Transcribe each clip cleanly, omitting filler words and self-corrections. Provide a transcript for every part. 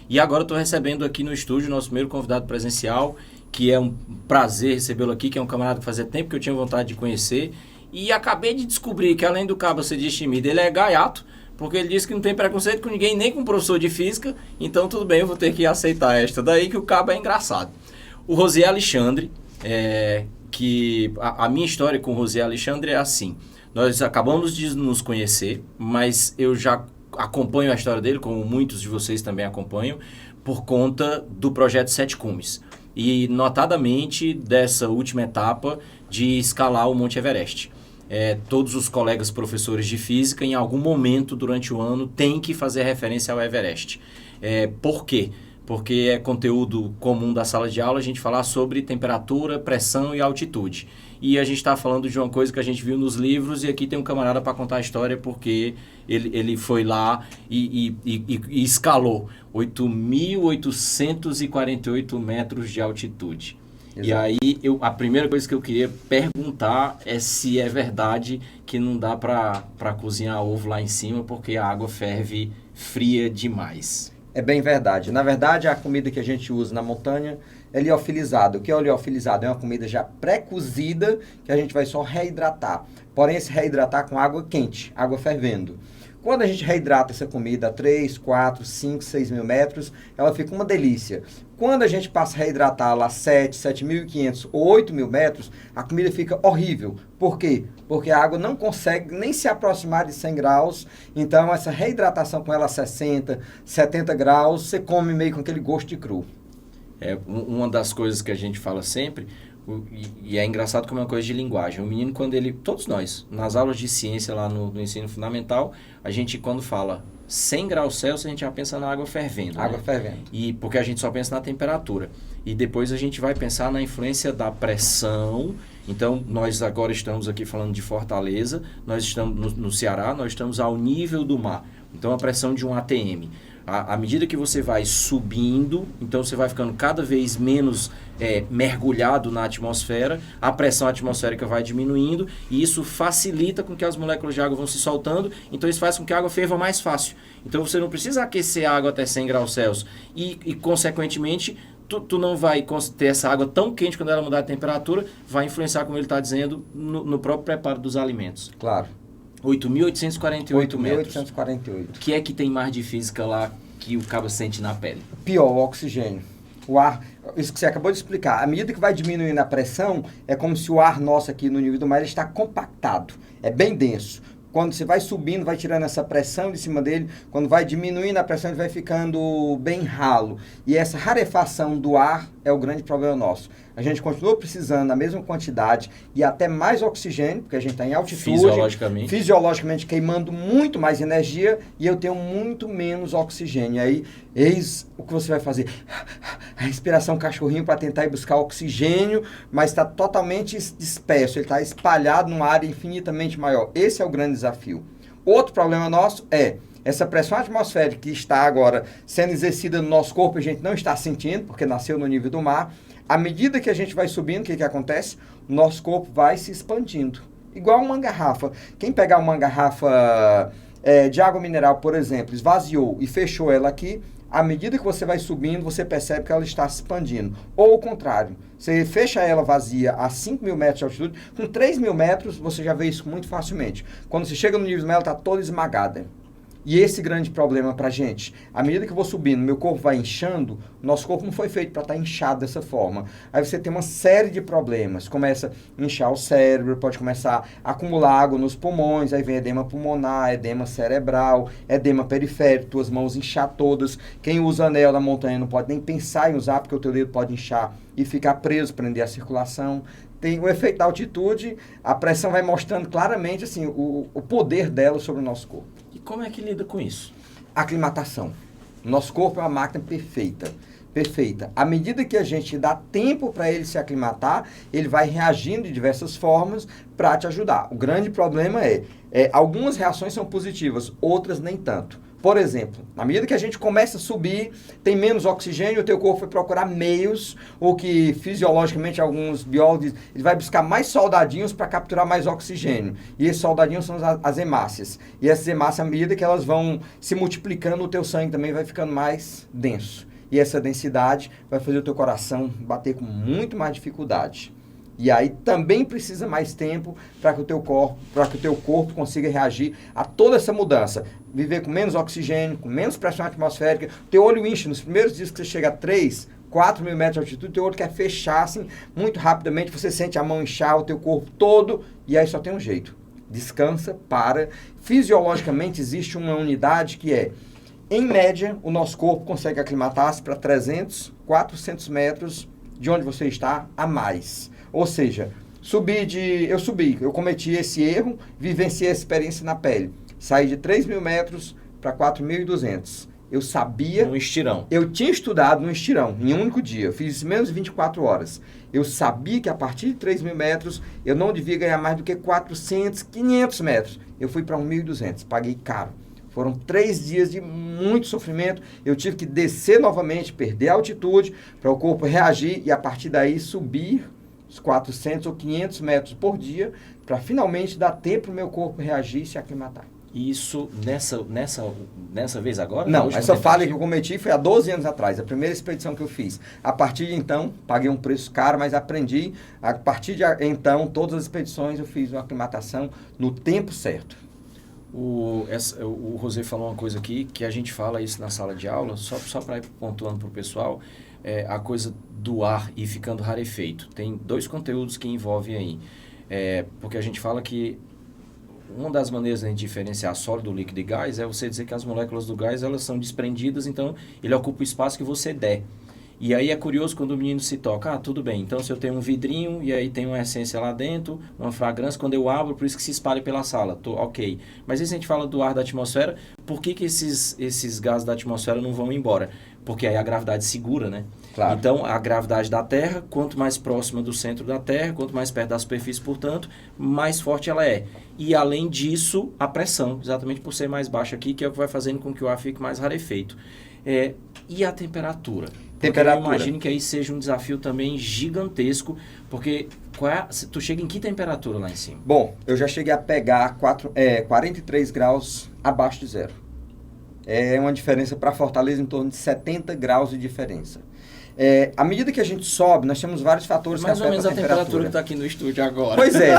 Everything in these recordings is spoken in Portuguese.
E agora eu estou recebendo aqui no estúdio o nosso primeiro convidado presencial, que é um prazer recebê-lo aqui, que é um camarada que fazia tempo que eu tinha vontade de conhecer. E acabei de descobrir que além do cabo ser destemido, ele é gaiato, porque ele disse que não tem preconceito com ninguém, nem com professor de física. Então tudo bem, eu vou ter que aceitar esta daí, que o cabo é engraçado. O Rosier Alexandre, que a minha história com o Rosier Alexandre é assim. Nós acabamos de nos conhecer, mas eu já acompanho a história dele, como muitos de vocês também acompanham, por conta do projeto Sete Cumes. E notadamente dessa última etapa de escalar o Monte Everest. Todos os colegas professores de física, em algum momento durante o ano, têm que fazer referência ao Everest. Por quê? Porque é conteúdo comum da sala de aula a gente falar sobre temperatura, pressão e altitude. E a gente está falando de uma coisa que a gente viu nos livros, e aqui tem um camarada para contar a história, porque ele foi lá e escalou 8.848 metros de altitude. Exato. E aí, a primeira coisa que eu queria perguntar é se é verdade que não dá para cozinhar ovo lá em cima, porque a água ferve fria demais. É bem verdade. Na verdade, a comida que a gente usa na montanha é liofilizada. O que é o liofilizado? É uma comida já pré-cozida que a gente vai só reidratar. Porém, se reidratar com água quente, água fervendo. Quando a gente reidrata essa comida a 3, 4, 5, 6 mil metros, ela fica uma delícia. Quando a gente passa a reidratá-la a 7, 7.500 ou 8 mil metros, a comida fica horrível. Por quê? Porque a água não consegue nem se aproximar de 100 graus. Então, essa reidratação com ela a 60, 70 graus, você come meio com aquele gosto de cru. Uma das coisas que a gente fala sempre, e é engraçado como é uma coisa de linguagem. O menino, quando ele... Todos nós, nas aulas de ciência lá no ensino fundamental, a gente, quando fala 100 graus Celsius, a gente já pensa na água fervendo. Água fervendo. E porque a gente só pensa na temperatura. E depois a gente vai pensar na influência da pressão. Então, nós agora estamos aqui falando de Fortaleza, nós estamos no Ceará, nós estamos ao nível do mar. Então, a pressão de um ATM. À medida que você vai subindo, então você vai ficando cada vez menos mergulhado na atmosfera, a pressão atmosférica vai diminuindo, e isso facilita com que as moléculas de água vão se soltando, então isso faz com que a água ferva mais fácil. Então você não precisa aquecer a água até 100 graus Celsius e consequentemente, tu não vai ter essa água tão quente quando ela mudar de temperatura, vai influenciar, como ele está dizendo, no próprio preparo dos alimentos. Claro. 8.848 metros. 8.848. O que é que tem mais de física lá que o cabo sente na pele? Pior, o oxigênio. O ar, isso que você acabou de explicar, à medida que vai diminuindo a pressão, é como se o ar nosso aqui no nível do mar está compactado, é bem denso. Quando você vai subindo, vai tirando essa pressão de cima dele, quando vai diminuindo a pressão, ele vai ficando bem ralo. E essa rarefação do ar é o grande problema nosso. A gente continua precisando da mesma quantidade e até mais oxigênio, porque a gente está em altitude. Fisiologicamente queimando muito mais energia e eu tenho muito menos oxigênio. Aí, eis o que você vai fazer. A respiração cachorrinho para tentar ir buscar oxigênio, mas está totalmente disperso. Ele está espalhado numa área infinitamente maior. Esse é o grande desafio. Outro problema nosso é essa pressão atmosférica que está agora sendo exercida no nosso corpo, a gente não está sentindo, porque nasceu no nível do mar. À medida que a gente vai subindo, o que acontece? O nosso corpo vai se expandindo. Igual uma garrafa. Quem pegar uma garrafa de água mineral, por exemplo, esvaziou e fechou ela aqui, à medida que você vai subindo, você percebe que ela está se expandindo. Ou o contrário, você fecha ela vazia a 5 mil metros de altitude, com 3 mil metros você já vê isso muito facilmente. Quando você chega no nível do mar, ela está toda esmagada. E esse grande problema pra gente, à medida que eu vou subindo, meu corpo vai inchando, nosso corpo não foi feito para estar inchado dessa forma. Aí você tem uma série de problemas, começa a inchar o cérebro, pode começar a acumular água nos pulmões, aí vem edema pulmonar, edema cerebral, edema periférico, tuas mãos inchar todas. Quem usa anel na montanha não pode nem pensar em usar, porque o teu dedo pode inchar e ficar preso, prender a circulação. Tem o efeito da altitude, a pressão vai mostrando claramente assim, o poder dela sobre o nosso corpo. E como é que lida com isso? Aclimatação. Nosso corpo é uma máquina perfeita. Perfeita. À medida que a gente dá tempo para ele se aclimatar, ele vai reagindo de diversas formas para te ajudar. O grande problema algumas reações são positivas, outras nem tanto. Por exemplo, na medida que a gente começa a subir, tem menos oxigênio, o teu corpo vai procurar meios, ou que fisiologicamente alguns biólogos, ele vai buscar mais soldadinhos para capturar mais oxigênio. E esses soldadinhos são as hemácias. E essas hemácias, à medida que elas vão se multiplicando, o teu sangue também vai ficando mais denso. E essa densidade vai fazer o teu coração bater com muito mais dificuldade. E aí também precisa mais tempo para que o teu corpo consiga reagir a toda essa mudança. Viver com menos oxigênio, com menos pressão atmosférica. Teu olho incha. Nos primeiros dias que você chega a 3, 4 mil metros de altitude, teu olho quer fechar assim, muito rapidamente. Você sente a mão inchar, o teu corpo todo. E aí só tem um jeito. Descansa, para. Fisiologicamente existe uma unidade que é, em média, o nosso corpo consegue aclimatar-se para 300, 400 metros de onde você está a mais. Ou seja, eu cometi esse erro, vivenciei a experiência na pele. Saí de 3 mil metros para 4.200. Eu sabia... Um estirão. Eu tinha estudado no estirão, em um único dia. Eu fiz menos de 24 horas. Eu sabia que a partir de 3 mil metros, eu não devia ganhar mais do que 400, 500 metros. Eu fui para 1.200, paguei caro. Foram 3 dias de muito sofrimento. Eu tive que descer novamente, perder a altitude, para o corpo reagir e a partir daí subir os 400 ou 500 metros por dia, para finalmente dar tempo para o meu corpo reagir e se aclimatar. E isso nessa vez agora? Não, essa falha que eu cometi foi há 12 anos atrás, a primeira expedição que eu fiz. A partir de então, paguei um preço caro, mas aprendi. A partir de então, todas as expedições eu fiz uma aclimatação no tempo certo. O José falou uma coisa aqui, que a gente fala isso na sala de aula, só para ir pontuando para o pessoal, a coisa do ar ir ficando rarefeito. Tem 2 conteúdos que envolvem aí. Porque a gente fala que uma das maneiras de diferenciar sólido, líquido e gás é você dizer que as moléculas do gás elas são desprendidas, então ele ocupa o espaço que você der. E aí é curioso quando o menino se toca, tudo bem, então se eu tenho um vidrinho e aí tem uma essência lá dentro, uma fragrância, quando eu abro, por isso que se espalha pela sala, ok. Mas aí se a gente fala do ar da atmosfera, por que esses gases da atmosfera não vão embora? Porque aí a gravidade segura, né? Claro. Então, a gravidade da Terra, quanto mais próxima do centro da Terra, quanto mais perto da superfície, portanto, mais forte ela é. E, além disso, a pressão, exatamente por ser mais baixa aqui, que é o que vai fazendo com que o ar fique mais rarefeito. E a temperatura? Porque eu imagino que aí seja um desafio também gigantesco, porque tu chega em que temperatura lá em cima? Bom, eu já cheguei a pegar 43 graus abaixo de zero. É uma diferença para Fortaleza em torno de 70 graus de diferença. À medida que a gente sobe, nós temos vários fatores que afetam a temperatura. Mais ou menos a temperatura que está aqui no estúdio agora. Pois é.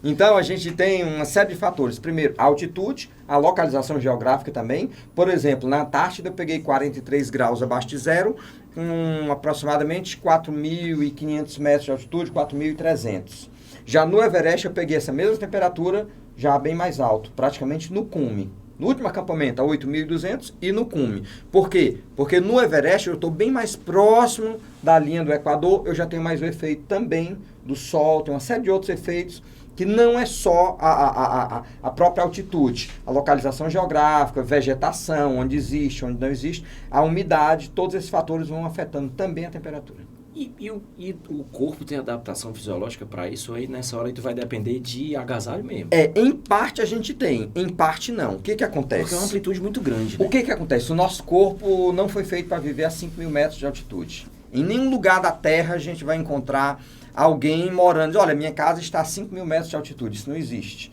Então, a gente tem uma série de fatores. Primeiro, a altitude, a localização geográfica também. Por exemplo, na Antártida eu peguei 43 graus abaixo de zero, com aproximadamente 4.500 metros de altitude, 4.300. Já no Everest eu peguei essa mesma temperatura, já bem mais alto, praticamente no cume. No último acampamento, a 8.200 e no cume. Por quê? Porque no Everest eu estou bem mais próximo da linha do Equador, eu já tenho mais o efeito também do sol, tem uma série de outros efeitos que não é só a própria altitude, a localização geográfica, vegetação, onde existe, onde não existe, a umidade, todos esses fatores vão afetando também a temperatura. E o corpo tem adaptação fisiológica para isso aí? Nessa hora aí tu vai depender de agasalho mesmo? Em parte a gente tem, em parte não. O que acontece? Porque é uma amplitude muito grande, né? O que acontece? O nosso corpo não foi feito para viver a 5.000 metros de altitude. Em nenhum lugar da Terra a gente vai encontrar alguém morando. Diz, olha, minha casa está a 5.000 metros de altitude. Isso não existe.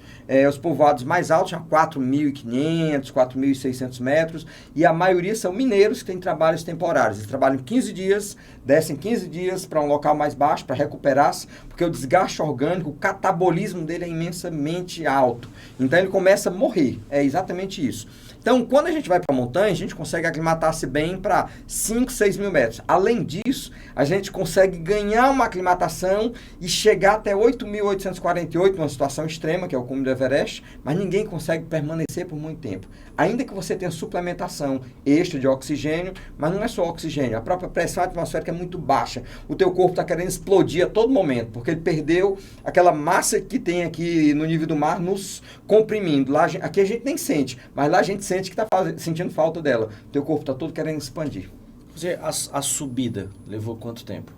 Os povoados mais altos são 4.500, 4.600 metros, e a maioria são mineiros que têm trabalhos temporários. Eles trabalham 15 dias, descem 15 dias para um local mais baixo, para recuperar-se, porque o desgaste orgânico, o catabolismo dele é imensamente alto. Então ele começa a morrer. É exatamente isso. Então, quando a gente vai para a montanha, a gente consegue aclimatar-se bem para 5, 6 mil metros. Além disso, a gente consegue ganhar uma aclimatação e chegar até 8.848, numa situação extrema, que é o cume do Everest, mas ninguém consegue permanecer por muito tempo. Ainda que você tenha suplementação extra de oxigênio, mas não é só oxigênio, a própria pressão atmosférica é muito baixa. O teu corpo está querendo explodir a todo momento, porque ele perdeu aquela massa que tem aqui no nível do mar nos comprimindo. Lá, aqui a gente nem sente, mas lá a gente sente que está sentindo falta dela. O teu corpo está todo querendo expandir. A subida levou quanto tempo?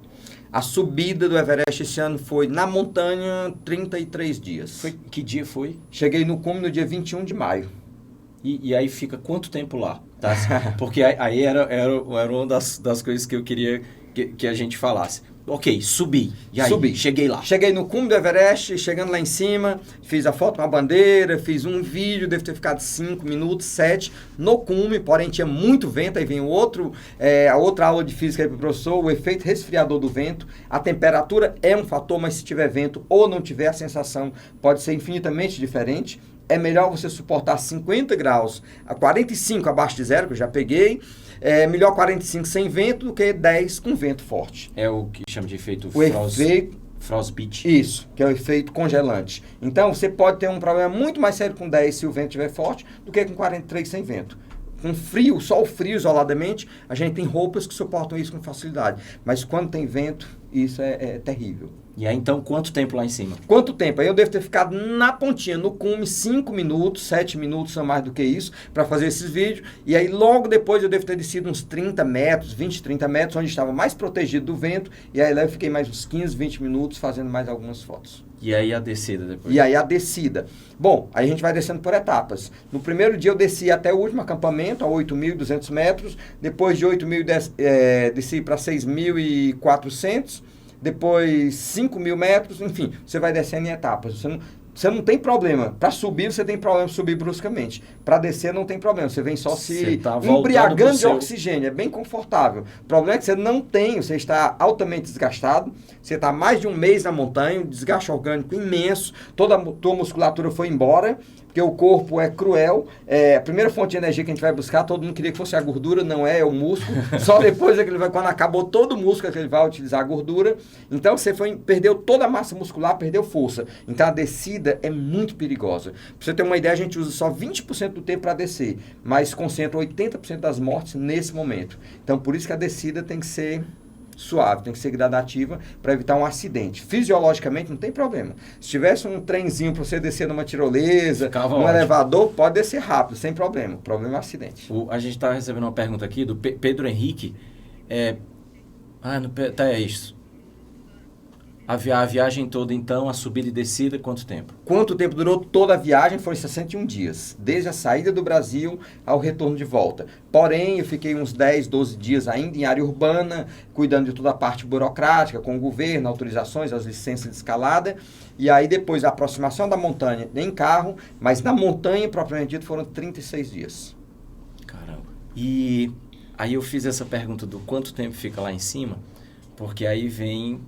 A subida do Everest esse ano foi, na montanha, 33 dias. Que dia foi? Cheguei no cume no dia 21 de maio. E aí fica quanto tempo lá? Tá? Porque aí era uma das coisas que eu queria que a gente falasse. Ok, subi. E aí, Subi. cheguei lá. Cheguei no cume do Everest, chegando lá em cima, fiz a foto com a bandeira, fiz um vídeo, deve ter ficado 5 minutos, 7, no cume, porém tinha muito vento, aí vem a outra aula de física aí pro professor, o efeito resfriador do vento. A temperatura é um fator, mas se tiver vento ou não tiver, a sensação pode ser infinitamente diferente. É melhor você suportar 50 graus a 45 abaixo de zero, que eu já peguei. É melhor 45 sem vento do que 10 com vento forte. É o que chama de efeito frostbite. Isso, que é o efeito congelante. Então, você pode ter um problema muito mais sério com 10 se o vento estiver forte do que com 43 sem vento. Com frio, só o frio isoladamente, a gente tem roupas que suportam isso com facilidade. Mas quando tem vento, isso é terrível. E aí, então, quanto tempo lá em cima? Quanto tempo? Aí eu devo ter ficado na pontinha, no cume, 5 minutos, 7 minutos, ou mais do que isso, para fazer esses vídeos. E aí, logo depois, eu devo ter descido uns 30 metros, 20, 30 metros, onde estava mais protegido do vento. E aí, lá eu fiquei mais uns 15, 20 minutos fazendo mais algumas fotos. E aí, a descida depois? E aí, a descida. Bom, aí a gente vai descendo por etapas. No primeiro dia, eu desci até o último acampamento, a 8.200 metros. Depois de 8.000, desci para 6.400. Depois 5.000 metros, enfim, você vai descendo em etapas. Você não tem problema. Para subir, você tem problema de subir bruscamente. Para descer, não tem problema. Você vem só se embriagando de oxigênio. É bem confortável. O problema é que você não tem, você está altamente desgastado. Você está mais de um mês na montanha, um desgaste orgânico imenso. Toda a tua musculatura foi embora, porque o corpo é cruel. A primeira fonte de energia que a gente vai buscar, todo mundo queria que fosse a gordura, não é o músculo. Só depois é que ele vai, quando acabou todo o músculo, é que ele vai utilizar a gordura. Então você perdeu toda a massa muscular, perdeu força. Então a descida é muito perigosa. Pra você ter uma ideia, a gente usa só 20% do tempo para descer, mas concentra 80% das mortes nesse momento. Então por isso que a descida tem que ser suave, tem que ser gradativa para evitar um acidente. Fisiologicamente não tem problema. Se tivesse um trenzinho para você descer numa tirolesa, num elevador, pode descer rápido, sem problema. O problema é o acidente. A gente está recebendo uma pergunta aqui do Pedro Henrique. É isso. A viagem toda, então, a subida e descida, quanto tempo? Quanto tempo durou toda a viagem? Foram 61 dias, desde a saída do Brasil ao retorno de volta. Porém, eu fiquei uns 10, 12 dias ainda em área urbana, cuidando de toda a parte burocrática, com o governo, autorizações, as licenças de escalada. E aí, depois, a aproximação da montanha em carro, mas na montanha, propriamente dito, foram 36 dias. Caramba. E aí eu fiz essa pergunta do quanto tempo fica lá em cima, porque aí vem...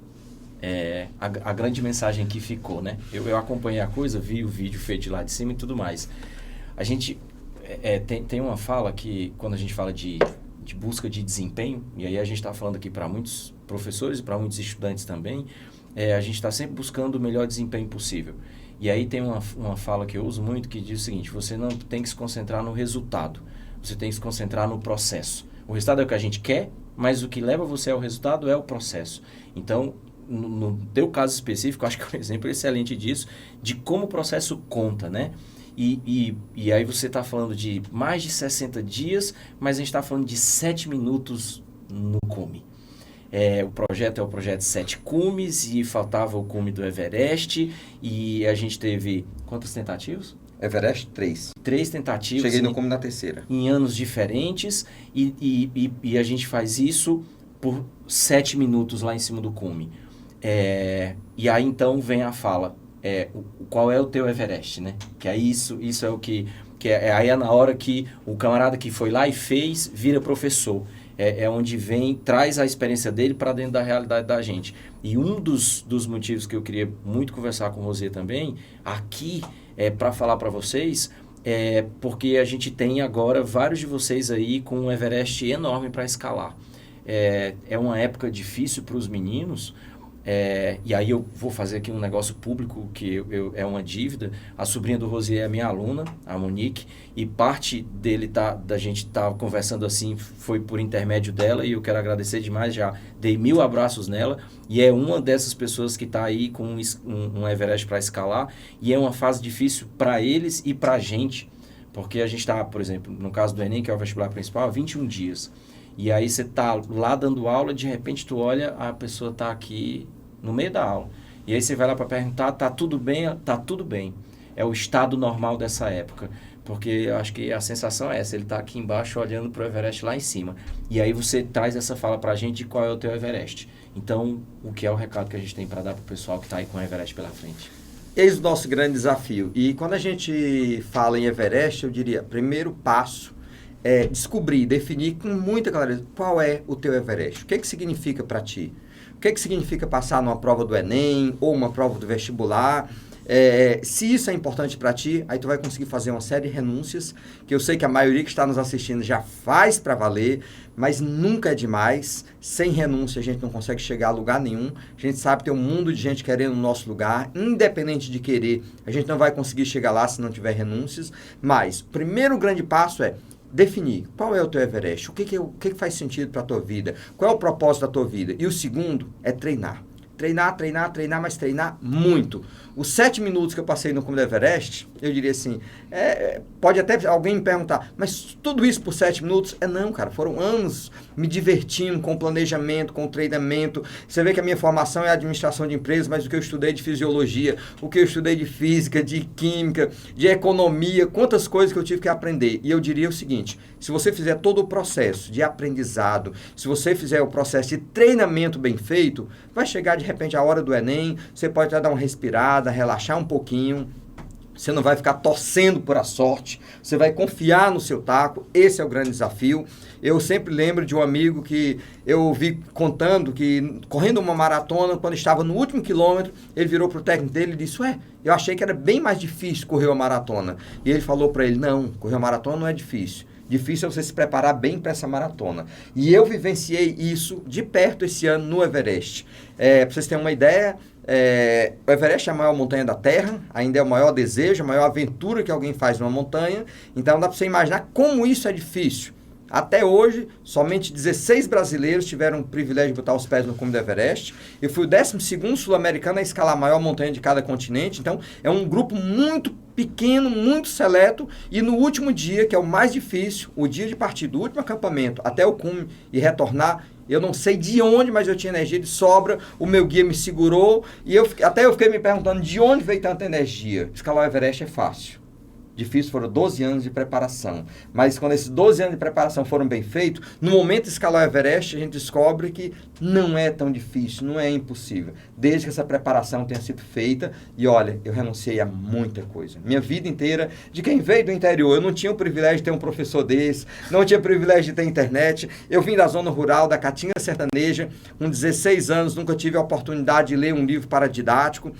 a grande mensagem que ficou, né? Eu acompanhei a coisa, vi o vídeo feito de lá de cima e tudo mais. A gente tem uma fala que, quando a gente fala de busca de desempenho, e aí a gente está falando aqui para muitos professores e para muitos estudantes também, a gente está sempre buscando o melhor desempenho possível. E aí tem uma fala que eu uso muito que diz o seguinte: você não tem que se concentrar no resultado, você tem que se concentrar no processo. O resultado é o que a gente quer, mas o que leva você ao resultado é o processo. Então, no teu caso específico, acho que é um exemplo excelente disso, de como o processo conta, né? E aí você está falando de mais de 60 dias, mas a gente está falando de 7 minutos no cume. O projeto é o projeto 7 cumes, e faltava o cume do Everest, e a gente teve quantas tentativas? Everest, 3. 3 tentativas. Cheguei no cume na terceira. Em anos diferentes, e a gente faz isso por 7 minutos lá em cima do cume. E aí então vem a fala, qual é o teu Everest, né? Que aí isso é o que aí é na hora que o camarada que foi lá e fez, vira professor. Onde traz a experiência dele para dentro da realidade da gente. E um dos motivos que eu queria muito conversar com você também, aqui, para falar para vocês, porque a gente tem agora vários de vocês aí com um Everest enorme para escalar. É uma época difícil para os meninos. E aí eu vou fazer aqui um negócio público que é uma dívida. A sobrinha do Rosier é minha aluna, a Monique, e parte dele da gente tá conversando assim foi por intermédio dela, e eu quero agradecer demais, já dei 1000 abraços nela, e é uma dessas pessoas que está aí com um Everest para escalar, e é uma fase difícil para eles e para a gente, porque a gente está, por exemplo, no caso do Enem, que é o vestibular principal, há 21 dias. E aí você tá lá dando aula, de repente tu olha, a pessoa tá aqui no meio da aula. E aí você vai lá para perguntar, tá tudo bem? Tá tudo bem. É o estado normal dessa época. Porque eu acho que a sensação é essa, ele tá aqui embaixo olhando pro Everest lá em cima. E aí você traz essa fala pra gente de qual é o teu Everest. Então, o que é o recado que a gente tem para dar pro pessoal que tá aí com o Everest pela frente? Eis o nosso grande desafio. E quando a gente fala em Everest, eu diria, primeiro passo é descobrir, definir com muita clareza qual é o teu Everest. O que significa para ti? O que significa passar numa prova do Enem ou uma prova do vestibular? Se isso é importante para ti, aí tu vai conseguir fazer uma série de renúncias, que eu sei que a maioria que está nos assistindo já faz para valer, mas nunca é demais. Sem renúncia a gente não consegue chegar a lugar nenhum. A gente sabe que tem um mundo de gente querendo o nosso lugar, independente de querer, a gente não vai conseguir chegar lá se não tiver renúncias. Mas o primeiro grande passo é definir qual é o teu Everest, o que faz sentido para a tua vida, qual é o propósito da tua vida. E o segundo é treinar. Treinar, mas treinar muito. Os 7 minutos que eu passei no cume do Everest, eu diria assim, pode até alguém me perguntar, mas tudo isso por 7 minutos? Não, cara, foram anos me divertindo com o planejamento, com o treinamento. Você vê que a minha formação é administração de empresas, mas o que eu estudei de fisiologia, o que eu estudei de física, de química, de economia, quantas coisas que eu tive que aprender. E eu diria o seguinte, se você fizer todo o processo de aprendizado, se você fizer o processo de treinamento bem feito, vai chegar de repente a hora do Enem, você pode até dar uma respirada, relaxar um pouquinho, você não vai ficar torcendo por a sorte, você vai confiar no seu taco, esse é o grande desafio. Eu sempre lembro de um amigo que eu vi contando que, correndo uma maratona, quando estava no último quilômetro, ele virou para o técnico dele e disse, eu achei que era bem mais difícil correr uma maratona. E ele falou para ele, não, correr uma maratona não é difícil. Difícil é você se preparar bem para essa maratona. E eu vivenciei isso de perto esse ano no Everest. Para vocês terem uma ideia, o Everest é a maior montanha da Terra, ainda é o maior desejo, a maior aventura que alguém faz numa montanha. Então dá para você imaginar como isso é difícil. Até hoje, somente 16 brasileiros tiveram o privilégio de botar os pés no cume do Everest. Eu fui o 12º sul-americano a escalar a maior montanha de cada continente. Então, é um grupo muito pequeno, muito seleto. E no último dia, que é o mais difícil, o dia de partir do último acampamento até o cume e retornar, eu não sei de onde, mas eu tinha energia de sobra. O meu guia me segurou e eu fiquei me perguntando de onde veio tanta energia. Escalar o Everest é fácil. Difícil foram 12 anos de preparação. Mas quando esses 12 anos de preparação foram bem feitos, no momento de escalar o Everest, a gente descobre que não é tão difícil, não é impossível. Desde que essa preparação tenha sido feita. E olha, eu renunciei a muita coisa. Minha vida inteira, de quem veio do interior, eu não tinha o privilégio de ter um professor desse, não tinha o privilégio de ter internet. Eu vim da zona rural, da Caatinga sertaneja, com 16 anos, nunca tive a oportunidade de ler um livro paradidático.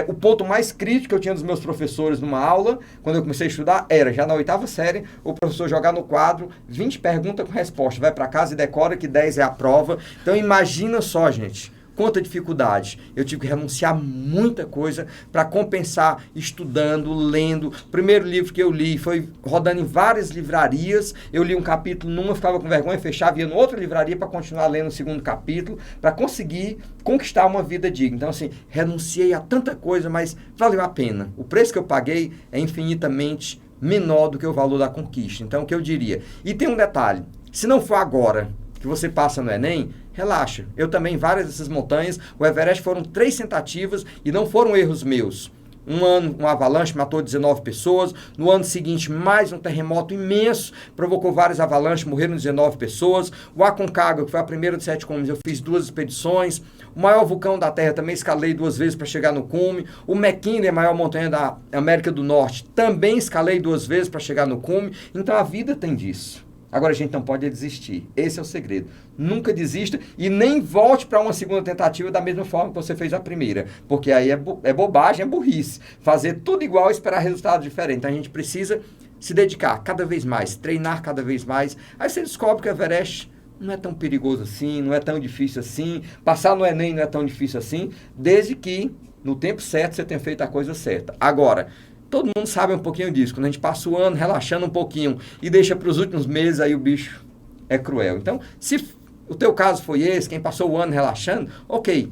O ponto mais crítico que eu tinha dos meus professores numa aula, quando eu comecei a estudar, era já na 8ª série, o professor jogar no quadro 20 perguntas com resposta, vai para casa e decora que 10 é a prova. Então imagina só, gente, quanta dificuldade. Eu tive que renunciar a muita coisa para compensar estudando, lendo. O primeiro livro que eu li foi rodando em várias livrarias. Eu li um capítulo numa, ficava com vergonha, fechava, ia em outra livraria para continuar lendo o segundo capítulo, para conseguir conquistar uma vida digna. Então, assim, renunciei a tanta coisa, mas valeu a pena. O preço que eu paguei é infinitamente menor do que o valor da conquista. Então, o que eu diria? E tem um detalhe, se não for agora que você passa no Enem, relaxa. Eu também, várias dessas montanhas, o Everest foram 3 tentativas e não foram erros meus. Um ano, uma avalanche matou 19 pessoas. No ano seguinte, mais um terremoto imenso, provocou várias avalanches, morreram 19 pessoas. O Aconcagua, que foi a primeira de 7 cumes, eu fiz 2 expedições. O maior vulcão da Terra, também escalei 2 vezes para chegar no cume. O McKinley, a maior montanha da América do Norte, também escalei 2 vezes para chegar no cume. Então a vida tem disso. Agora a gente não pode desistir. Esse é o segredo. Nunca desista e nem volte para uma segunda tentativa da mesma forma que você fez a primeira. Porque aí é bobagem, é burrice. Fazer tudo igual e esperar resultados diferentes. Então a gente precisa se dedicar cada vez mais, treinar cada vez mais. Aí você descobre que o Everest não é tão perigoso assim, não é tão difícil assim. Passar no Enem não é tão difícil assim, desde que no tempo certo você tenha feito a coisa certa. Agora, todo mundo sabe um pouquinho disso. Quando a gente passa o ano relaxando um pouquinho e deixa para os últimos meses, aí o bicho é cruel. Então, se o teu caso foi esse, quem passou o ano relaxando, ok.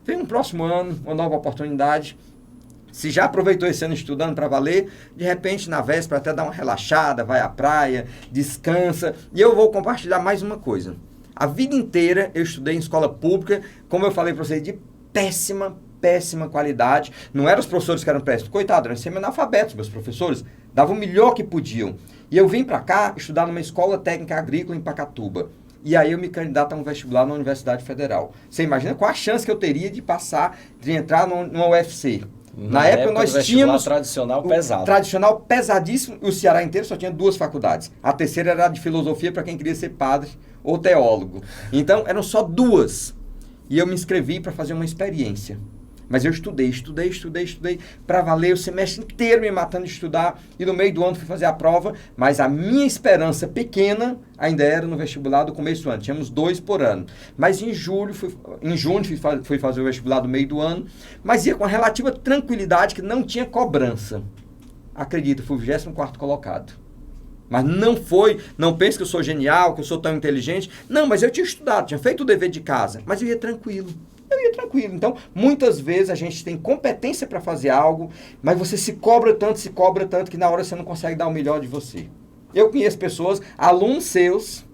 Vem um próximo ano, uma nova oportunidade. Se já aproveitou esse ano estudando para valer, de repente, na véspera, até dá uma relaxada, vai à praia, descansa. E eu vou compartilhar mais uma coisa. A vida inteira eu estudei em escola pública, como eu falei para vocês, de péssima péssima qualidade. Não eram os professores que eram péssimos. Coitado, eram semi-analfabetos, meus professores. Davam o melhor que podiam. E eu vim para cá estudar numa escola técnica agrícola em Pacatuba. E aí eu me candidato a um vestibular na Universidade Federal. Você imagina qual a chance que eu teria de passar, de entrar numa UFC? Na época nós tínhamos tradicional pesado. Tradicional pesadíssimo. O Ceará inteiro só tinha 2 faculdades. A terceira era de filosofia para quem queria ser padre ou teólogo. Então eram só 2. E eu me inscrevi para fazer uma experiência. Mas eu estudei para valer o semestre inteiro me matando de estudar. E no meio do ano fui fazer a prova. Mas a minha esperança pequena ainda era no vestibular do começo do ano. Tínhamos 2 por ano. Mas em junho fui fazer o vestibular do meio do ano. Mas ia com relativa tranquilidade que não tinha cobrança. Acredito, fui o 24º colocado. Mas não pense que eu sou genial, que eu sou tão inteligente. Não, mas eu tinha estudado, tinha feito o dever de casa. Mas eu ia tranquilo. Então, muitas vezes a gente tem competência para fazer algo, mas você se cobra tanto, que na hora você não consegue dar o melhor de você. Eu conheço pessoas, alunos seus,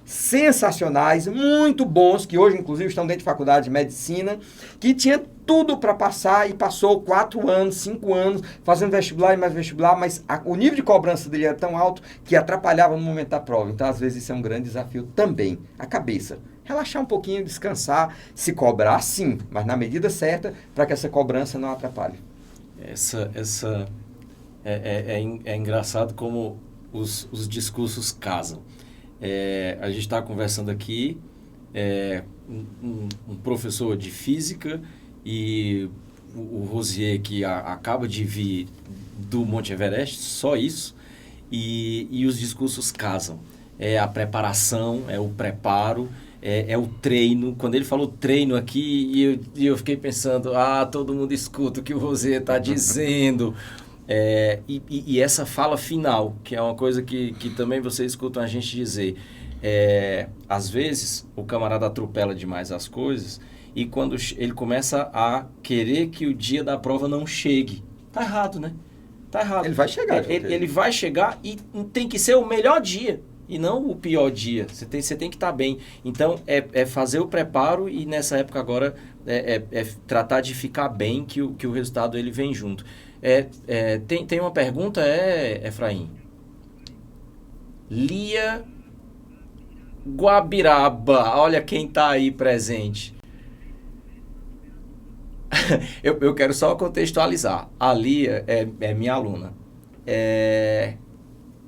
sensacionais, muito bons, que hoje, inclusive, estão dentro de faculdade de medicina, que tinha tudo para passar e passou 4 anos, 5 anos, fazendo vestibular e mais vestibular, mas o nível de cobrança dele era tão alto que atrapalhava no momento da prova. Então, às vezes, isso é um grande desafio também. A cabeça. Relaxar um pouquinho, descansar, se cobrar sim, mas na medida certa, para que essa cobrança não atrapalhe. É engraçado como os discursos casam. A gente está conversando aqui, um professor de física e o Rosier, que acaba de vir do Monte Everest, só isso, e os discursos casam. É a preparação, é o preparo, é o treino. Quando ele falou treino aqui, eu fiquei pensando, todo mundo escuta o que o Rosier está dizendo. E essa fala final, que é uma coisa que também vocês escutam a gente dizer, às vezes o camarada atropela demais as coisas e quando ele começa a querer que o dia da prova não chegue, tá errado, né? Tá errado. Ele vai chegar. Ele vai chegar e tem que ser o melhor dia e não o pior dia. Você tem que estar bem. Então, é fazer o preparo e nessa época agora tratar de ficar bem que o resultado ele vem junto. Tem uma pergunta, Efraim? Lia Guabiraba, olha quem está aí presente. eu quero só contextualizar. A Lia é minha aluna.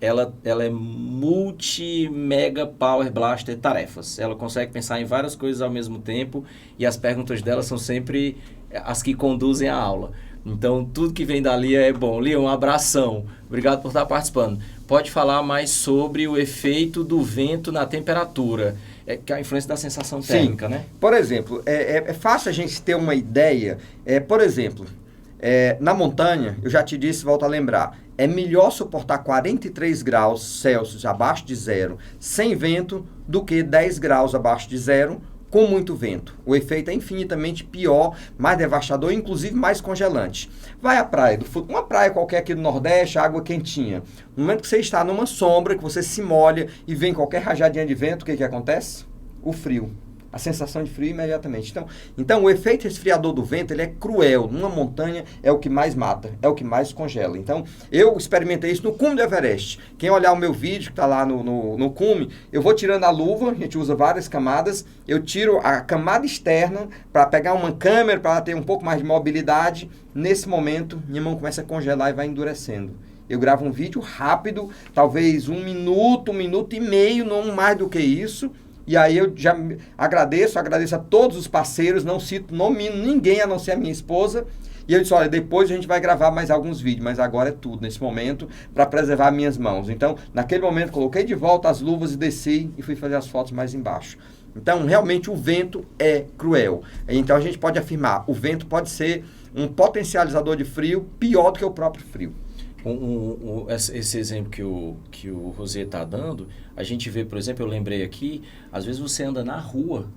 Ela é multi-mega power blaster tarefas. Ela consegue pensar em várias coisas ao mesmo tempo e as perguntas dela são sempre as que conduzem a aula. Então, tudo que vem da Lia é bom. Lia, um abração. Obrigado por estar participando. Pode falar mais sobre o efeito do vento na temperatura, que é a influência da sensação térmica, né? Por exemplo, é fácil a gente ter uma ideia. Por exemplo, na montanha, eu já te disse, volto a lembrar, é melhor suportar 43 graus Celsius abaixo de zero sem vento do que 10 graus abaixo de zero com muito vento. O efeito é infinitamente pior, mais devastador e inclusive mais congelante. Vai à praia, uma praia qualquer aqui do Nordeste, água quentinha. No momento que você está numa sombra, que você se molha e vem qualquer rajadinha de vento, o que acontece? O frio. A sensação de frio imediatamente. Então, o efeito resfriador do vento, ele é cruel. Numa montanha, é o que mais mata, é o que mais congela. Então, eu experimentei isso no cume do Everest. Quem olhar o meu vídeo, que está lá no cume, eu vou tirando a luva, a gente usa várias camadas, eu tiro a camada externa para pegar uma câmera, para ter um pouco mais de mobilidade. Nesse momento, minha mão começa a congelar e vai endurecendo. Eu gravo um vídeo rápido, talvez 1 minuto, 1 minuto e meio, não mais do que isso. E aí eu já agradeço a todos os parceiros, não cito ninguém a não ser a minha esposa. E eu disse, olha, depois a gente vai gravar mais alguns vídeos, mas agora é tudo, nesse momento, para preservar minhas mãos. Então, naquele momento, coloquei de volta as luvas e desci e fui fazer as fotos mais embaixo. Então, realmente, o vento é cruel. Então, a gente pode afirmar, o vento pode ser um potencializador de frio pior do que o próprio frio. Esse exemplo que o Rosier está dando, a gente vê, por exemplo, eu lembrei aqui, às vezes você anda na rua,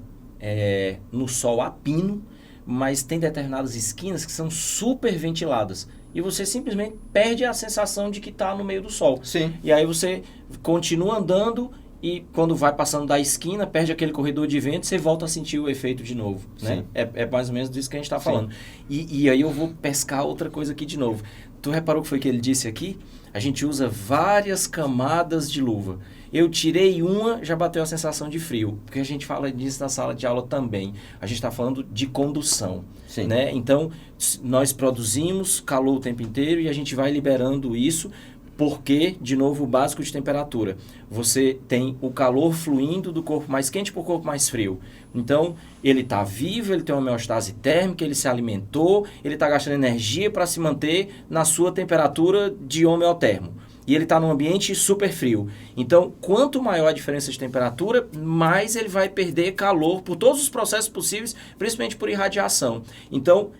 no sol a pino, mas tem determinadas esquinas que são super ventiladas e você simplesmente perde a sensação de que está no meio do sol. Sim. E aí você continua andando e quando vai passando da esquina, perde aquele corredor de vento, você volta a sentir o efeito de novo, né? É mais ou menos disso que a gente está falando. E aí eu vou pescar outra coisa aqui de novo. Tu reparou o que foi que ele disse aqui? A gente usa várias camadas de luva. Eu tirei uma, já bateu a sensação de frio, porque a gente fala disso na sala de aula também. A gente está falando de condução, né? Então, nós produzimos calor o tempo inteiro e a gente vai liberando isso, porque, de novo, o básico de temperatura. Você tem o calor fluindo do corpo mais quente para o corpo mais frio. Então, ele está vivo, ele tem uma homeostase térmica, ele se alimentou, ele está gastando energia para se manter na sua temperatura de homeotermo. E ele está num ambiente super frio. Então, quanto maior a diferença de temperatura, mais ele vai perder calor por todos os processos possíveis, principalmente por irradiação. Então,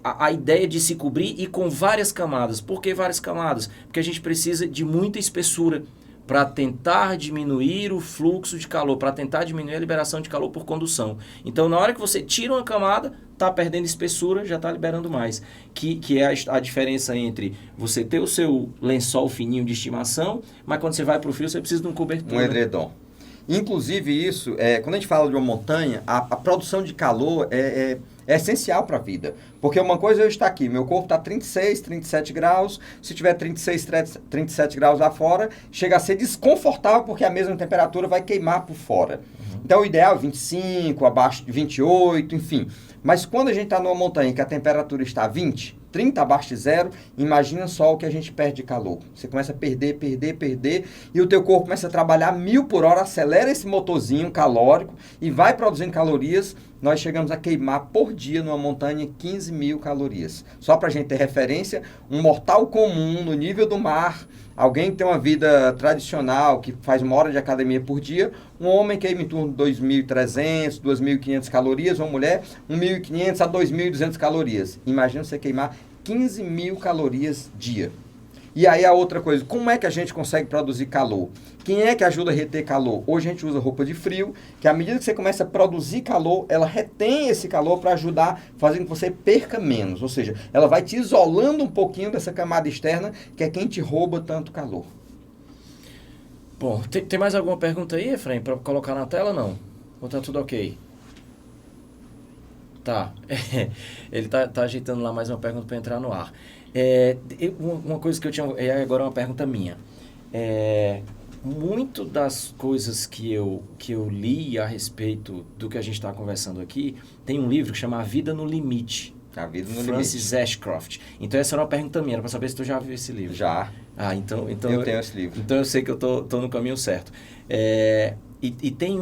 a ideia de se cobrir e com várias camadas. Por que várias camadas? Porque a gente precisa de muita espessura para tentar diminuir o fluxo de calor, para tentar diminuir a liberação de calor por condução. Então, na hora que você tira uma camada, está perdendo espessura, já está liberando mais. Que é a diferença entre você ter o seu lençol fininho de estimação, mas quando você vai para o frio, você precisa de um cobertor. Um edredom. Inclusive isso, quando a gente fala de uma montanha, a produção de calor é essencial para a vida. Porque uma coisa é eu estar aqui, meu corpo está 36, 37 graus, se tiver 36, 37 graus lá fora, chega a ser desconfortável porque a mesma temperatura vai queimar por fora. Então o ideal é 25, abaixo de 28, enfim. Mas quando a gente está numa montanha que a temperatura está 20, 30 abaixo de zero, imagina só o que a gente perde de calor. Você começa a perder, e o teu corpo começa a trabalhar 1000 por hora, acelera esse motorzinho calórico e vai produzindo calorias. Nós chegamos a queimar por dia numa montanha 15.000 calorias. Só para a gente ter referência, um mortal comum no nível do mar, alguém que tem uma vida tradicional, que faz 1 hora de academia por dia, um homem queima em torno de 2.300, 2.500 calorias, uma mulher 1.500 a 2.200 calorias. Imagina você queimar 15.000 calorias dia. E aí a outra coisa, como é que a gente consegue produzir calor? Quem é que ajuda a reter calor? Hoje a gente usa roupa de frio, que à medida que você começa a produzir calor, ela retém esse calor para ajudar, fazendo que você perca menos. Ou seja, ela vai te isolando um pouquinho dessa camada externa, que é quem te rouba tanto calor. Bom, tem mais alguma pergunta aí, Efraim, para colocar na tela, não? Ou tá tudo ok? Tá. Ele tá ajeitando lá mais uma pergunta para entrar no ar. Uma coisa que eu tinha... agora é uma pergunta minha. Muito das coisas que eu li a respeito do que a gente está conversando aqui, tem um livro que chama A Vida no Limite. A Vida no Francis Limite. Ashcroft. Então essa era uma pergunta minha, para saber se tu já viu esse livro. Já. Então eu tenho esse livro. Então eu sei que eu tô no caminho certo. E tem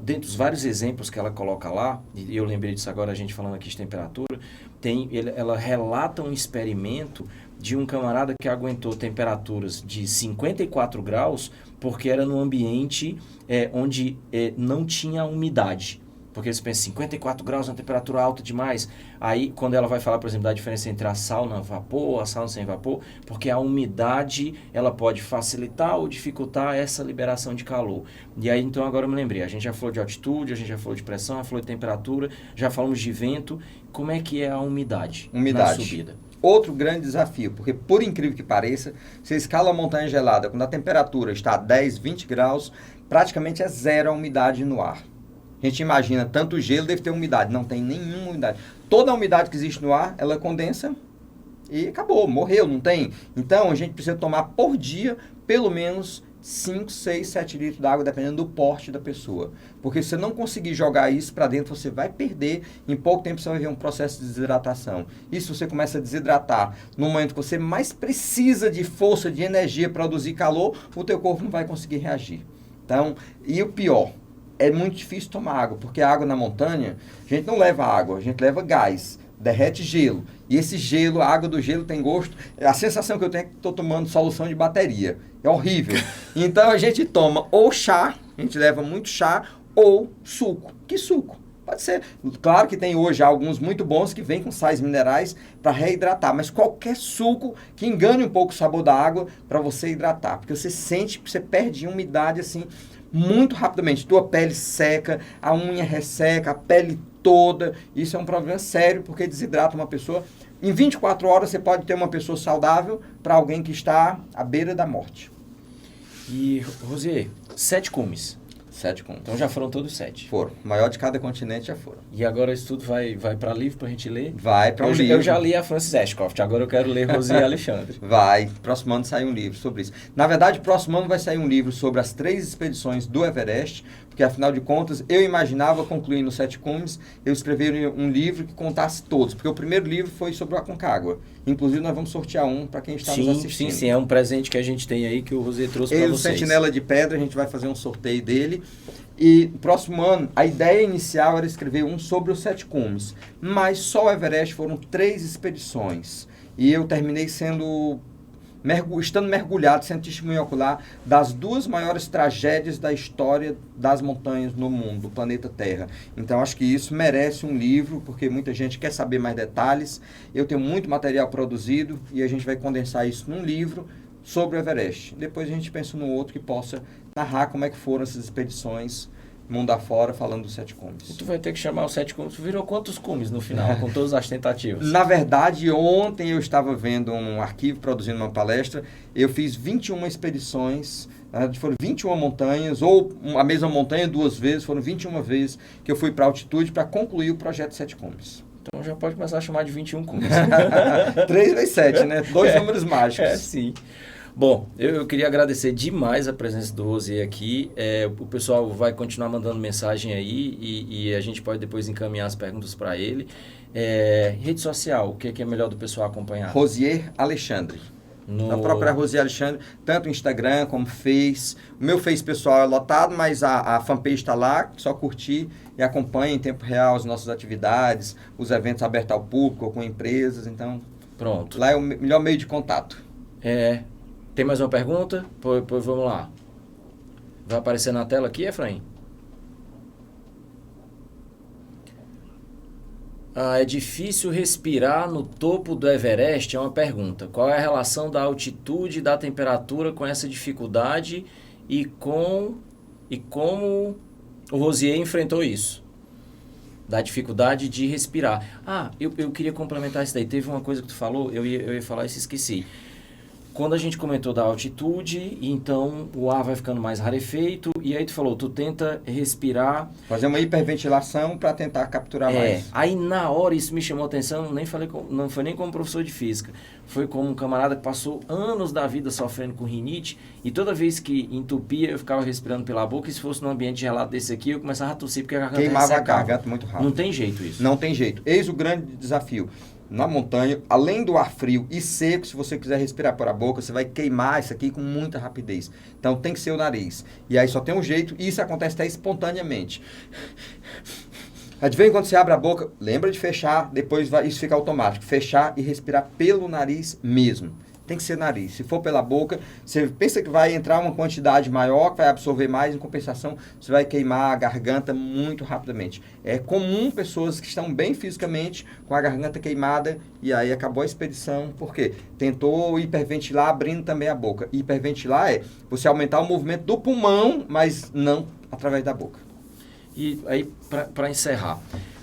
dentre dos vários exemplos que ela coloca lá, e eu lembrei disso agora, a gente falando aqui de temperatura, ela relata um experimento de um camarada que aguentou temperaturas de 54 graus porque era num ambiente onde não tinha umidade. Porque você pensa, 54 graus, uma temperatura alta demais. Aí, quando ela vai falar, por exemplo, da diferença entre a sauna a vapor, a sauna sem vapor, porque a umidade, ela pode facilitar ou dificultar essa liberação de calor. E aí, então, agora eu me lembrei. A gente já falou de altitude, a gente já falou de pressão, já falou de temperatura, já falamos de vento. Como é que é a umidade na subida? Outro grande desafio, porque por incrível que pareça, você escala a montanha gelada, quando a temperatura está a 10, 20 graus, praticamente é zero a umidade no ar. A gente imagina, tanto gelo deve ter umidade. Não tem nenhuma umidade. Toda a umidade que existe no ar, ela condensa e acabou, morreu, não tem. Então, a gente precisa tomar por dia, pelo menos 5, 6, 7 litros d'água, dependendo do porte da pessoa. Porque se você não conseguir jogar isso para dentro, você vai perder. Em pouco tempo, você vai ver um processo de desidratação. E se você começa a desidratar no momento que você mais precisa de força, de energia para produzir calor, o teu corpo não vai conseguir reagir. Então, e o pior... É muito difícil tomar água, porque a água na montanha, a gente não leva água, a gente leva gás, derrete gelo. E esse gelo, a água do gelo tem gosto, a sensação que eu tenho é que estou tomando solução de bateria. É horrível. Então a gente toma ou chá, a gente leva muito chá, ou suco. Que suco? Pode ser. Claro que tem hoje alguns muito bons que vêm com sais minerais para reidratar, mas qualquer suco que engane um pouco o sabor da água para você hidratar, porque você sente que você perde umidade assim muito rapidamente. Tua pele seca, a unha resseca, a pele toda. Isso é um problema sério porque desidrata uma pessoa. Em 24 horas você pode ter uma pessoa saudável para alguém que está à beira da morte. E, Rosier, 7 cumes. 7 cumes. Então já foram todos 7. Foram. O maior de cada continente já foram. E agora isso tudo vai para livro para a gente ler? Vai para livro. Eu já li a Francis Ashcroft, agora eu quero ler Rosier Alexandre. Vai. Próximo ano sai um livro sobre isso. Na verdade, próximo ano vai sair um livro sobre as 3 expedições do Everest, porque afinal de contas, eu imaginava concluir nos 7 cumes, eu escrever um livro que contasse todos, porque o primeiro livro foi sobre o Aconcagua. Inclusive, nós vamos sortear um para quem está nos assistindo. Sim, é um presente que a gente tem aí que o Rosier trouxe para vocês. O Sentinela de Pedra, a gente vai fazer um sorteio dele. E próximo ano, a ideia inicial era escrever um sobre os 7 cumes, mas só o Everest foram 3 expedições. E eu terminei estando mergulhado, sendo testemunho ocular das 2 maiores tragédias da história das montanhas no mundo, do planeta Terra. Então, acho que isso merece um livro, porque muita gente quer saber mais detalhes. Eu tenho muito material produzido e a gente vai condensar isso num livro sobre o Everest. Depois a gente pensa no outro que possa narrar como é que foram essas expedições mundo afora, falando dos 7 cumes. Tu vai ter que chamar os 7 cumes. Virou quantos cumes no final, com todas as tentativas? Na verdade, ontem eu estava vendo um arquivo, produzindo uma palestra, eu fiz 21 expedições, foram 21 montanhas, ou a mesma montanha 2 vezes, foram 21 vezes que eu fui para altitude para concluir o projeto 7 cumes. Então já pode começar a chamar de 21 cumes. 3 vezes 7, né? 2 números mágicos. Sim. Bom, eu queria agradecer demais a presença do Rosier aqui. O pessoal vai continuar mandando mensagem aí e a gente pode depois encaminhar as perguntas para ele. Rede social, o que é melhor do pessoal acompanhar? Rosier Alexandre. Então procurar Rosier Alexandre, tanto no Instagram como Face. O meu Face pessoal é lotado, mas a fanpage está lá, só curtir e acompanha em tempo real as nossas atividades, os eventos abertos ao público ou com empresas. Então, pronto. Lá é o melhor meio de contato. Tem mais uma pergunta? Pois vamos lá. Vai aparecer na tela aqui, Efraim? É difícil respirar no topo do Everest? É uma pergunta. Qual é a relação da altitude e da temperatura com essa dificuldade e como o Rosier enfrentou isso? Da dificuldade de respirar. Eu queria complementar isso daí. Teve uma coisa que tu falou, eu ia falar isso e esqueci. Quando a gente comentou da altitude, então o ar vai ficando mais rarefeito, e aí tu falou, tu tenta respirar... Fazer uma hiperventilação para tentar capturar mais. Aí na hora isso me chamou a atenção, não foi nem como professor de física, foi como um camarada que passou anos da vida sofrendo com rinite, e toda vez que entupia eu ficava respirando pela boca, e se fosse num ambiente gelado desse aqui, eu começava a tossir porque a garganta queimava a garganta muito rápido. Não tem jeito isso. Não tem jeito. Eis o grande desafio. Na montanha, além do ar frio e seco, se você quiser respirar por a boca, você vai queimar isso aqui com muita rapidez. Então tem que ser o nariz. E aí só tem um jeito, e isso acontece até espontaneamente. Adivinha quando você abre a boca, lembra de fechar, depois isso fica automático. Fechar e respirar pelo nariz mesmo. Tem que ser nariz. Se for pela boca, você pensa que vai entrar uma quantidade maior, que vai absorver mais, em compensação, você vai queimar a garganta muito rapidamente. É comum pessoas que estão bem fisicamente com a garganta queimada e aí acabou a expedição. Por quê? Tentou hiperventilar abrindo também a boca. Hiperventilar é você aumentar o movimento do pulmão, mas não através da boca. E aí, para encerrar,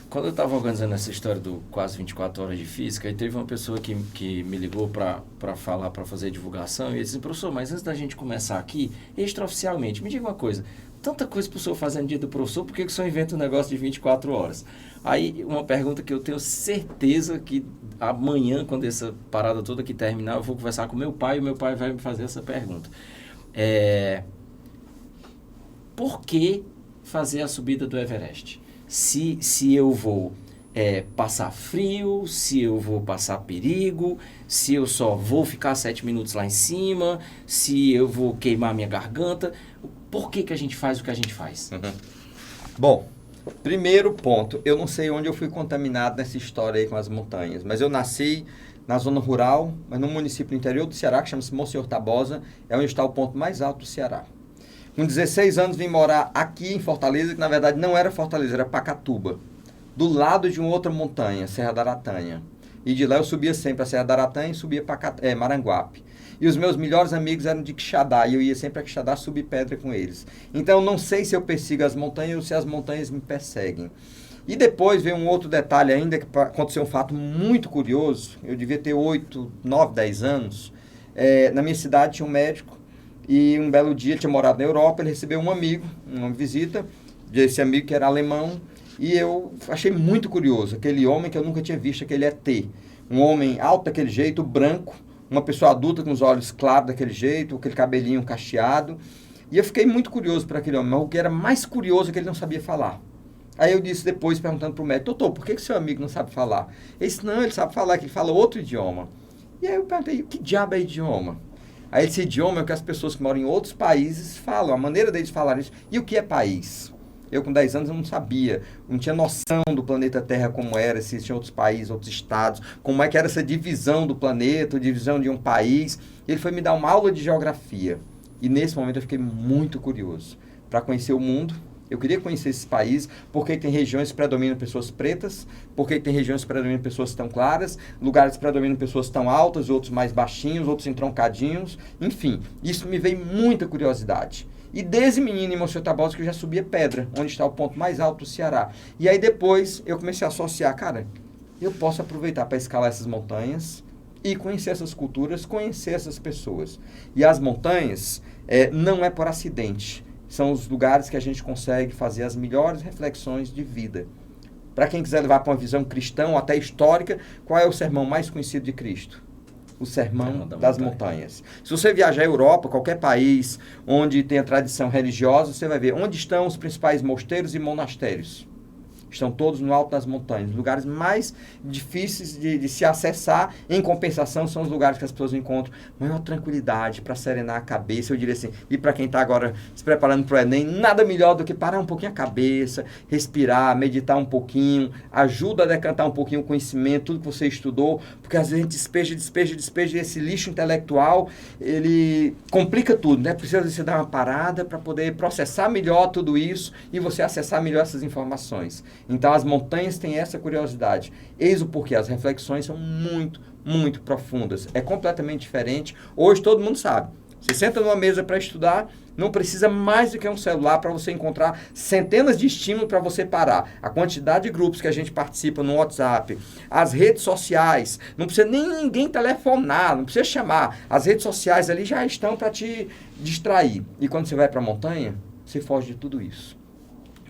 quando eu estava organizando essa história do quase 24 horas de física, aí teve uma pessoa que me ligou para falar, para fazer divulgação, e ele disse, professor, mas antes da gente começar aqui, extraoficialmente, me diga uma coisa, tanta coisa para o senhor fazer no dia do professor, por que o senhor inventa um negócio de 24 horas? Aí, uma pergunta que eu tenho certeza que amanhã, quando essa parada toda aqui terminar, eu vou conversar com meu pai, e meu pai vai me fazer essa pergunta. Por que fazer a subida do Everest? Se eu vou passar frio, se eu vou passar perigo, se eu só vou ficar 7 minutos lá em cima, se eu vou queimar minha garganta, por que a gente faz o que a gente faz? Uhum. Bom, primeiro ponto, eu não sei onde eu fui contaminado nessa história aí com as montanhas, mas eu nasci na zona rural, mas num município no interior do Ceará, que chama-se Monsenhor Tabosa, é onde está o ponto mais alto do Ceará. Com 16 anos vim morar aqui em Fortaleza, que na verdade não era Fortaleza, era Pacatuba, do lado de uma outra montanha, Serra da Aratanha. E de lá eu subia sempre a Serra da Aratanha e subia para Maranguape. E os meus melhores amigos eram de Quixadá, e eu ia sempre a Quixadá subir pedra com eles. Então não sei se eu persigo as montanhas ou se as montanhas me perseguem. E depois veio um outro detalhe ainda, que aconteceu um fato muito curioso, eu devia ter 8, 9, 10 anos. Na minha cidade tinha um médico, E um belo dia, tinha morado na Europa, ele recebeu um amigo, uma visita, desse amigo que era alemão, e eu achei muito curioso, aquele homem que eu nunca tinha visto, aquele ET. Um homem alto daquele jeito, branco, uma pessoa adulta com os olhos claros daquele jeito, aquele cabelinho cacheado. E eu fiquei muito curioso por aquele homem, mas o que era mais curioso é que ele não sabia falar. Aí eu disse depois, perguntando para o médico, doutor, por que seu amigo não sabe falar? Ele disse, não, ele sabe falar, que ele fala outro idioma. E aí eu perguntei, que diabo é idioma? Aí esse idioma é o que as pessoas que moram em outros países falam, a maneira deles falarem isso. E o que é país? Eu com 10 anos eu não sabia, não tinha noção do planeta Terra como era, se tinha outros países, outros estados, como é que era essa divisão do planeta, divisão de um país. Ele foi me dar uma aula de geografia. E nesse momento eu fiquei muito curioso para conhecer o mundo. Eu queria conhecer esses países, porque tem regiões que predominam pessoas pretas, porque tem regiões que predominam pessoas tão claras, lugares que predominam pessoas tão altas, outros mais baixinhos, outros entroncadinhos, enfim. Isso me veio muita curiosidade. E desde menino em Monsenhor Tabosa que eu já subia pedra, onde está o ponto mais alto do Ceará. E aí depois eu comecei a associar, cara, eu posso aproveitar para escalar essas montanhas e conhecer essas culturas, conhecer essas pessoas. E as montanhas não é por acidente. São os lugares que a gente consegue fazer as melhores reflexões de vida. Para quem quiser levar para uma visão cristã ou até histórica, qual é o sermão mais conhecido de Cristo? O Sermão das Montanhas. Se você viajar à Europa, qualquer país onde tem a tradição religiosa, você vai ver onde estão os principais mosteiros e monastérios. Estão todos no alto das montanhas. Os lugares mais difíceis de se acessar, em compensação, são os lugares que as pessoas encontram maior tranquilidade, para serenar a cabeça. Eu diria assim, e para quem está agora se preparando para o Enem, nada melhor do que parar um pouquinho a cabeça, respirar, meditar um pouquinho, ajuda a decantar um pouquinho o conhecimento, tudo que você estudou, porque às vezes a gente despeja, e esse lixo intelectual, ele complica tudo, né? Precisa você dar uma parada para poder processar melhor tudo isso e você acessar melhor essas informações. Então, as montanhas têm essa curiosidade. Eis o porquê. As reflexões são muito, muito profundas. É completamente diferente. Hoje, todo mundo sabe. Você senta numa mesa para estudar, não precisa mais do que um celular para você encontrar centenas de estímulos para você parar. A quantidade de grupos que a gente participa no WhatsApp, as redes sociais, não precisa nem ninguém telefonar, não precisa chamar. As redes sociais ali já estão para te distrair. E quando você vai para a montanha, você foge de tudo isso.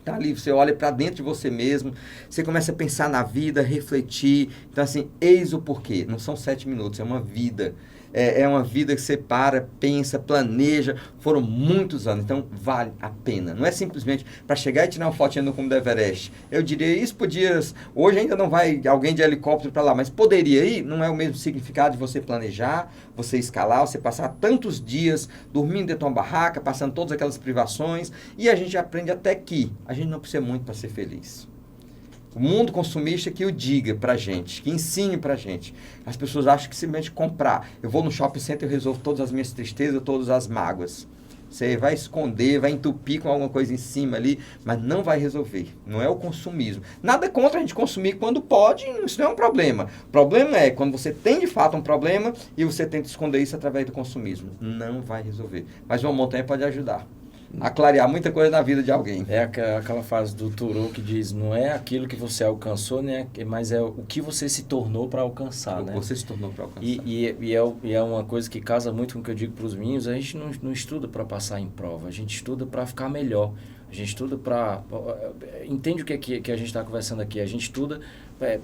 Tá ali, você olha para dentro de você mesmo, você começa a pensar na vida, refletir. Então, assim, eis o porquê. Não são 7 minutos, é uma vida. É uma vida que você para, pensa, planeja. Foram muitos anos, então vale a pena. Não é simplesmente para chegar e tirar uma fotinha no cume do Everest. Eu diria, isso podia... Hoje ainda não vai alguém de helicóptero para lá, mas poderia ir. Não é o mesmo significado de você planejar, você escalar, você passar tantos dias dormindo dentro de uma barraca, passando todas aquelas privações. E a gente aprende até que a gente não precisa muito para ser feliz. O mundo consumista que o diga pra gente, que ensine pra gente. As pessoas acham que simplesmente comprar. Eu vou no shopping center e resolvo todas as minhas tristezas, todas as mágoas. Você vai esconder, vai entupir com alguma coisa em cima ali, mas não vai resolver. Não é o consumismo. Nada contra a gente consumir quando pode, isso não é um problema. O problema é quando você tem de fato um problema e você tenta esconder isso através do consumismo. Não vai resolver. Mas uma montanha pode ajudar a clarear muita coisa na vida de alguém. É aquela frase do Thoreau que diz, não é aquilo que você alcançou, né, mas é o que você se tornou para alcançar, né? Você se tornou para alcançar. E é uma coisa que casa muito com o que eu digo para os meninos, a gente não estuda para passar em prova, a gente estuda para ficar melhor. A gente estuda para... Entende o que a gente está conversando aqui? A gente estuda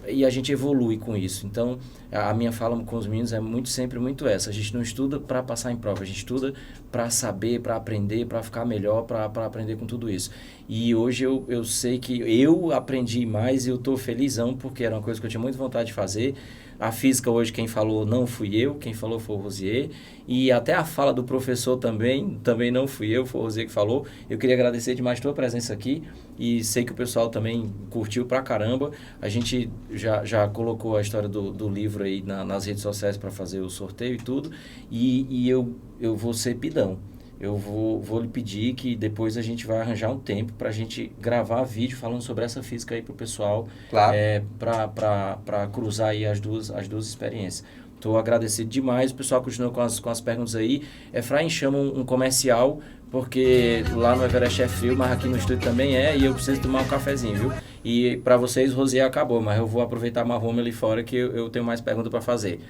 e a gente evolui com isso. Então, a minha fala com os meninos é sempre muito essa. A gente não estuda para passar em prova. A gente estuda para saber, para aprender, para ficar melhor, para aprender com tudo isso. E hoje eu sei que eu aprendi mais e eu estou felizão, porque era uma coisa que eu tinha muita vontade de fazer. A física hoje quem falou não fui eu, quem falou foi o Rosier. E até a fala do professor também não fui eu, foi o Rosier que falou. Eu queria agradecer demais a tua presença aqui e sei que o pessoal também curtiu pra caramba. A gente já colocou a história do livro aí nas redes sociais para fazer o sorteio e tudo. E eu vou ser pidão. Eu vou lhe pedir que depois a gente vai arranjar um tempo para a gente gravar vídeo falando sobre essa física aí para o pessoal, claro. Para cruzar aí as duas experiências. Estou agradecido demais, o pessoal continua com as perguntas aí. Efraim, chama um comercial, porque lá no Everest é frio, mas aqui no estúdio também é, e eu preciso tomar um cafezinho, viu? E para vocês, Rosier acabou, mas eu vou aproveitar mais uma ali fora que eu tenho mais perguntas para fazer.